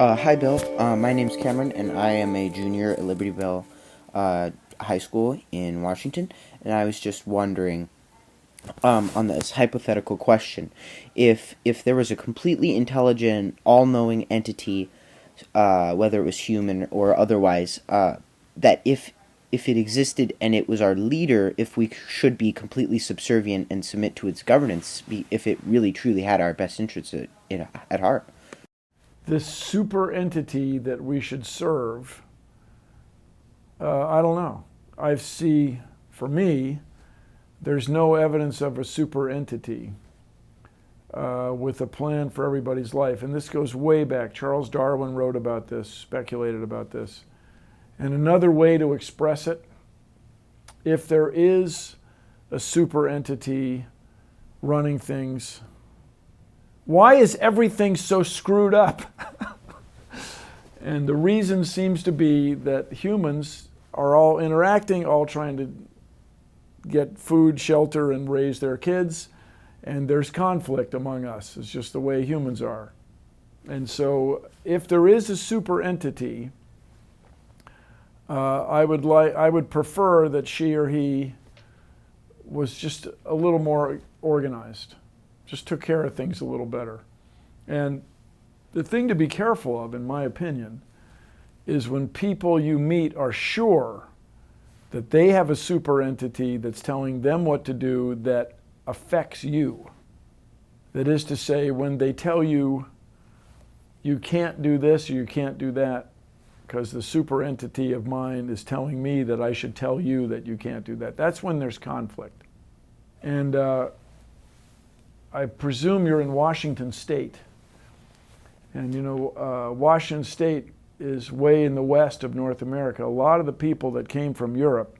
Hi, Bill. My name's Cameron, and I am a junior at Libertyville High School in Washington. And I was just wondering, on this hypothetical question, if there was a completely intelligent, all-knowing entity, whether it was human or otherwise, that if it existed and it was our leader, if we should be completely subservient and submit to its governance, if it really truly had our best interests at heart. This super entity that we should serve, I don't know. For me, there's no evidence of a super entity with a plan for everybody's life. And this goes way back. Charles Darwin wrote about this, speculated about this. And another way to express it, if there is a super entity running things, why is everything so screwed up? And the reason seems to be that humans are all interacting, all trying to get food, shelter, and raise their kids, and there's conflict among us. It's just the way humans are. And so if there is a super entity, I would prefer that she or he was just a little more organized, just took care of things a little better. And the thing to be careful of, in my opinion, is when people you meet are sure that they have a super entity that's telling them what to do that affects you. That is to say, when they tell you you can't do this or you can't do that because the super entity of mine is telling me that I should tell you that you can't do that. That's when there's conflict. And I presume you're in Washington State. And Washington State is way in the west of North America. A lot of the people that came from Europe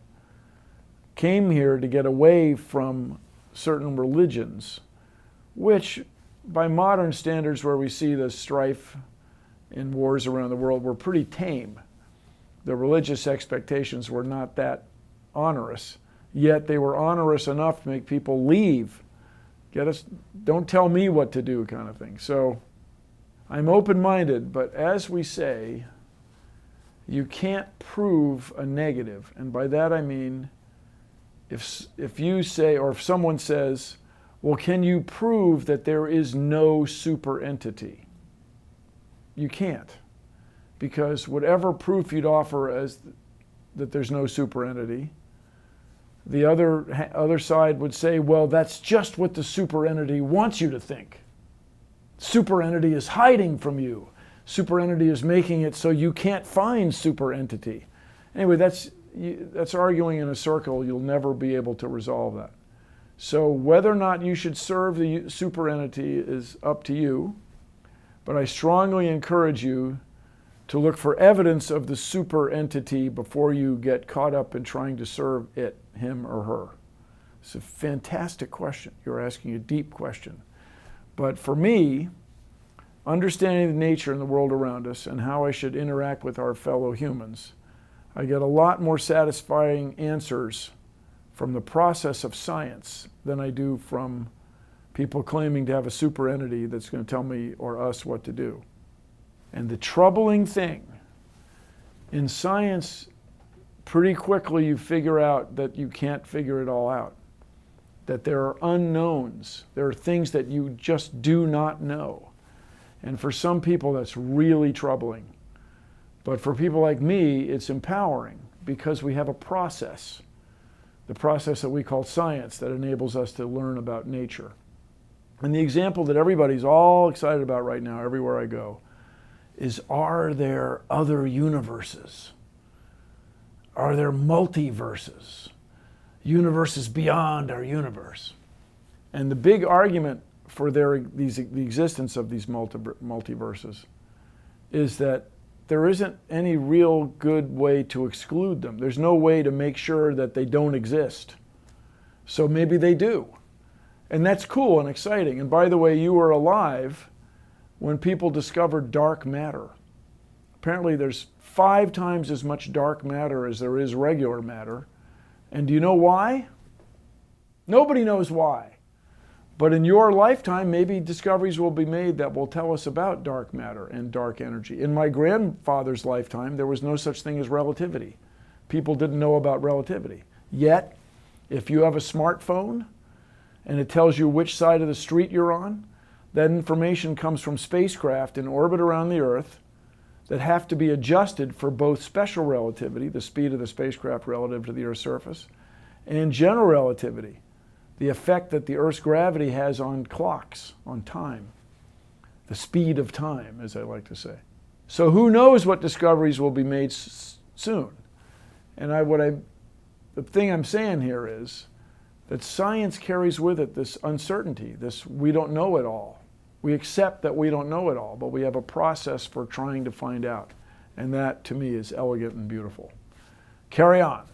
came here to get away from certain religions, which by modern standards, where we see the strife in wars around the world, were pretty tame. The religious expectations were not that onerous, yet they were onerous enough to make people leave. Don't tell me what to do kind of thing. So I'm open-minded, but as we say, you can't prove a negative. And by that I mean, if you say, or if someone says, well, can you prove that there is no super entity? You can't. Because whatever proof you'd offer as that there's no super entity, the other side would say, well, that's just what the super entity wants you to think. Super entity is hiding from you. Super entity is making it so you can't find super entity. Anyway, that's arguing in a circle. You'll never be able to resolve that. So whether or not you should serve the super entity is up to you, but I strongly encourage you to look for evidence of the super entity before you get caught up in trying to serve it, him or her. It's a fantastic question. You're asking a deep question. But for me, understanding the nature and the world around us and how I should interact with our fellow humans, I get a lot more satisfying answers from the process of science than I do from people claiming to have a super entity that's going to tell me or us what to do. And the troubling thing, in science, pretty quickly you figure out that you can't figure it all out. That there are unknowns. There are things that you just do not know. And for some people that's really troubling. But for people like me, it's empowering because we have a process. The process that we call science that enables us to learn about nature. And the example that everybody's all excited about right now, everywhere I go, is, are there other universes? Are there multiverses? Universes beyond our universe? And the big argument for the existence of these multiverses is that there isn't any real good way to exclude them. There's no way to make sure that they don't exist. So maybe they do. And that's cool and exciting. And by the way, you were alive when people discovered dark matter. Apparently there's 5 times as much dark matter as there is regular matter. And do you know why? Nobody knows why. But in your lifetime, maybe discoveries will be made that will tell us about dark matter and dark energy. In my grandfather's lifetime, there was no such thing as relativity. People didn't know about relativity. Yet, if you have a smartphone and it tells you which side of the street you're on, that information comes from spacecraft in orbit around the Earth that have to be adjusted for both special relativity, the speed of the spacecraft relative to the Earth's surface, and general relativity, the effect that the Earth's gravity has on clocks, on time, the speed of time, as I like to say. So who knows what discoveries will be made soon? And the thing I'm saying here is that science carries with it this uncertainty, this we don't know it all. We accept that we don't know it all, but we have a process for trying to find out. And that, to me, is elegant and beautiful. Carry on.